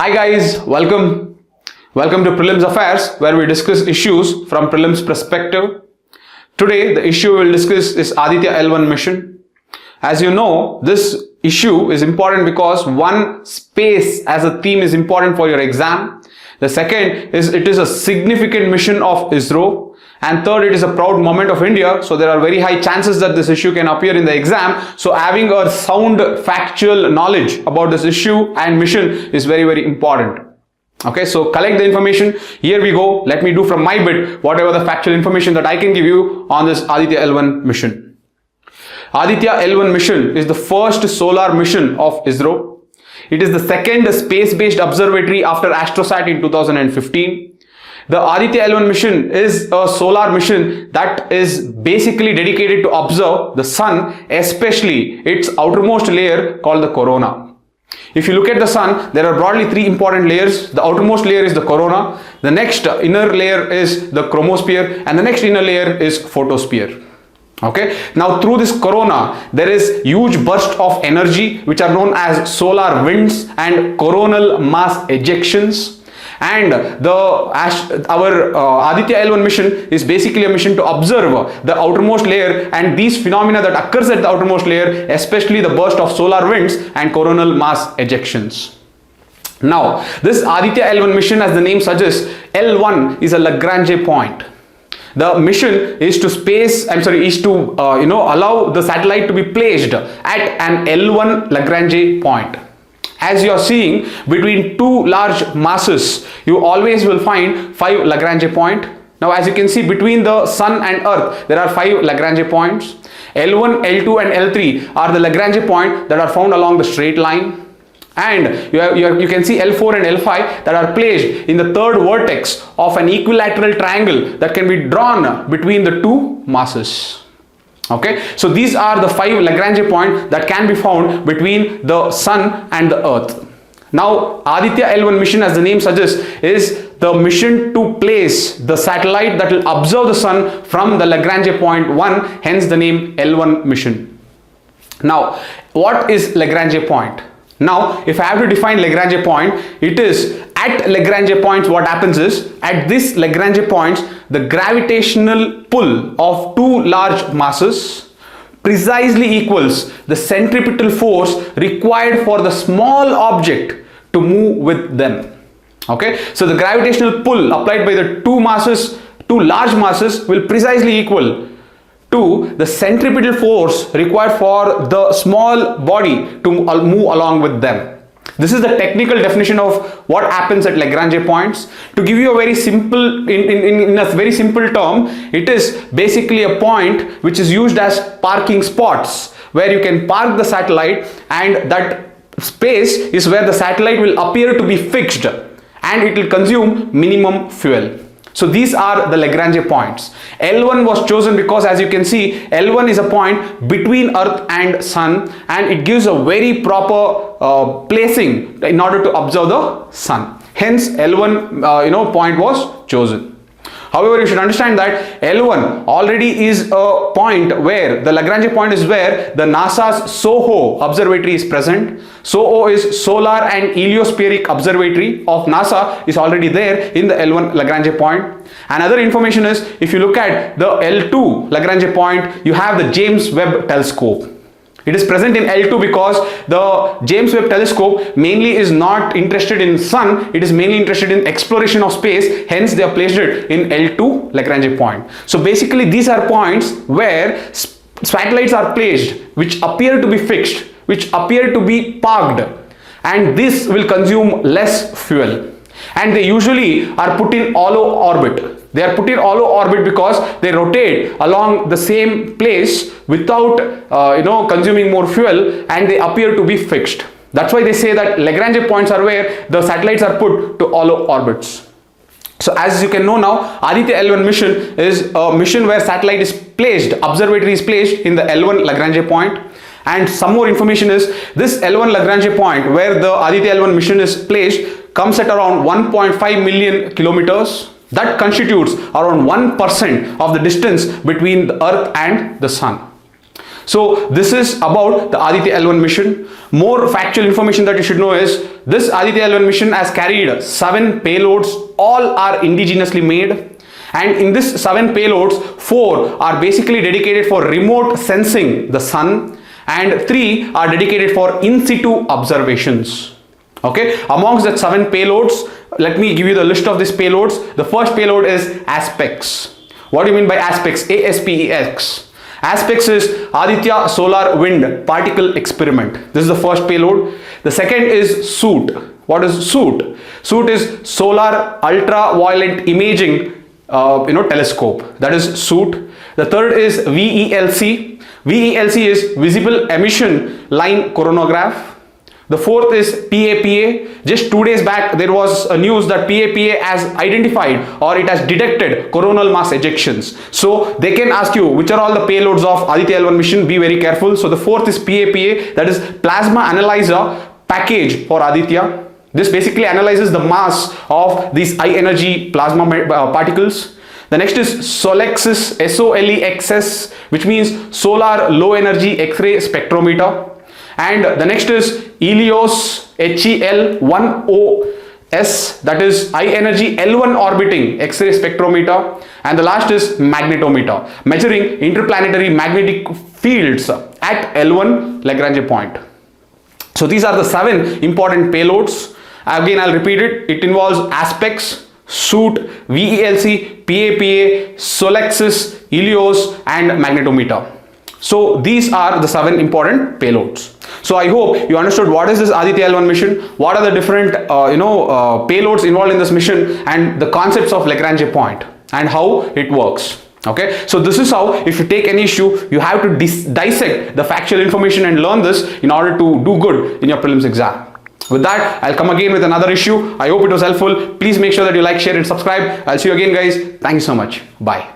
Hi guys, welcome to Prelims Affairs, where we discuss issues from prelims perspective. Today the issue we'll discuss is ADITYA L1 Mission. As you know, this issue is important because one, space as a theme is important for your exam. The second is it is a significant mission of ISRO. And third, it is a proud moment of India, so there are very high chances that this issue can appear in the exam. So having a sound factual knowledge about this issue and mission is very important. Okay, so collect the information. Here we go. Let me do from my bit whatever the factual information that I can give you on this ADITYA L1 mission. ADITYA L1 mission is the first solar mission of ISRO. It is the second space-based observatory after ASTROSAT in 2015. The ADITYA L1 mission is a solar mission that is basically dedicated to observe the sun, especially its outermost layer called the corona. If you look at the sun, there are broadly three important layers. The outermost layer is the corona, the next inner layer is the chromosphere, and the next inner layer is photosphere. Okay, now through this corona there is huge burst of energy which are known as solar winds and coronal mass ejections. And our ADITYA L1 mission is basically a mission to observe the outermost layer and these phenomena that occurs at the outermost layer, especially the burst of solar winds and coronal mass ejections. Now this ADITYA L1 mission, as the name suggests, L1 is a Lagrange point. The mission is to allow the satellite to be placed at an L1 Lagrange point. As you are seeing, between two large masses, you always will find 5 Lagrange points. Now as you can see, between the sun and earth, there are 5 Lagrange points. L1, L2 and L3 are the Lagrange points that are found along the straight line. And you can see L4 and L5 that are placed in the third vertex of an equilateral triangle that can be drawn between the two masses. Okay, so these are the 5 Lagrange points that can be found between the sun and the earth. Now ADITYA L1 mission, as the name suggests, is the mission to place the satellite that will observe the sun from the Lagrange point 1, hence the name L1 mission. Now what is Lagrange point? Now if I have to define Lagrange point, it is at Lagrange points what happens is, at this Lagrange points, the gravitational pull of two large masses precisely equals the centripetal force required for the small object to move with them. Okay, so the gravitational pull applied by the two large masses will precisely equal to the centripetal force required for the small body to move along with them. This is the technical definition of what happens at Lagrange points. To give you a very simple, in a very simple term, it is basically a point which is used as parking spots, where you can park the satellite, and that space is where the satellite will appear to be fixed and it will consume minimum fuel. So these are the Lagrange points. L1 was chosen because, as you can see, L1 is a point between Earth and Sun, and it gives a very proper placing in order to observe the Sun. Hence L1 point was chosen. However, you should understand that L1 already is a point where the Lagrange point is where the NASA's SOHO observatory is present. SOHO is Solar and Heliospheric Observatory of NASA is already there in the L1 Lagrange point. Another information is, if you look at the L2 Lagrange point, you have the James Webb Telescope. It is present in L2 because the James Webb Telescope mainly is not interested in sun, it is mainly interested in exploration of space, hence they have placed it in L2 Lagrange point. So basically these are points where satellites are placed which appear to be fixed, which appear to be parked, and this will consume less fuel. And they usually are put in hollow orbit. They are put in hollow orbit because they rotate along the same place without consuming more fuel, and they appear to be fixed. That's why they say that Lagrange points are where the satellites are put to hollow orbits. So as you can know now, ADITYA L1 mission is a mission where satellite is placed, observatory is placed in the L1 Lagrange point. And some more information is, this L1 Lagrange point where the ADITYA L1 mission is placed comes at around 1.5 million kilometers. That constitutes around 1% of the distance between the Earth and the Sun. So this is about the ADITYA L1 mission. More factual information that you should know is this ADITYA L1 mission has carried 7 payloads. All are indigenously made. And in this 7 payloads, 4 are basically dedicated for remote sensing the sun, and 3 are dedicated for in situ observations. Okay, amongst the 7 payloads, let me give you the list of these payloads. The first payload is ASPEX. What do you mean by ASPEX? ASPEX. ASPEX is Aditya Solar Wind Particle Experiment. This is the first payload. The second is SOOT. What is SOOT? SOOT is Solar Ultraviolet Imaging telescope. That is SOOT. The third is VELC. VELC is Visible Emission Line Coronagraph. The fourth is PAPA. Just 2 days back there was a news that PAPA has identified or it has detected coronal mass ejections. So they can ask you which are all the payloads of ADITYA L1 mission. Be very careful. So the fourth is PAPA, that is Plasma Analyzer Package for Aditya. This basically analyzes the mass of these high energy plasma particles. The next is SOLEXS, SOLEXS, which means Solar Low Energy X-ray Spectrometer. And the next is Helios HEL1 OS, that is high energy L1 orbiting X-ray spectrometer. And the last is magnetometer, measuring interplanetary magnetic fields at L1 Lagrange point. So these are the 7 important payloads. Again, I'll repeat it. It involves ASPEX, SOOT, VELC, PAPA, SOLEXS, Helios, and magnetometer. So these are the 7 important payloads. So I hope you understood what is this ADITYA L1 mission, what are the different payloads involved in this mission, and the concepts of Lagrange point and how it works. Okay, so this is how, if you take any issue, you have to dissect the factual information and learn this in order to do good in your prelims exam. With that, I'll come again with another issue. I hope it was helpful. Please make sure that you like, share, and subscribe. I'll see you again, guys. Thank you so much. Bye.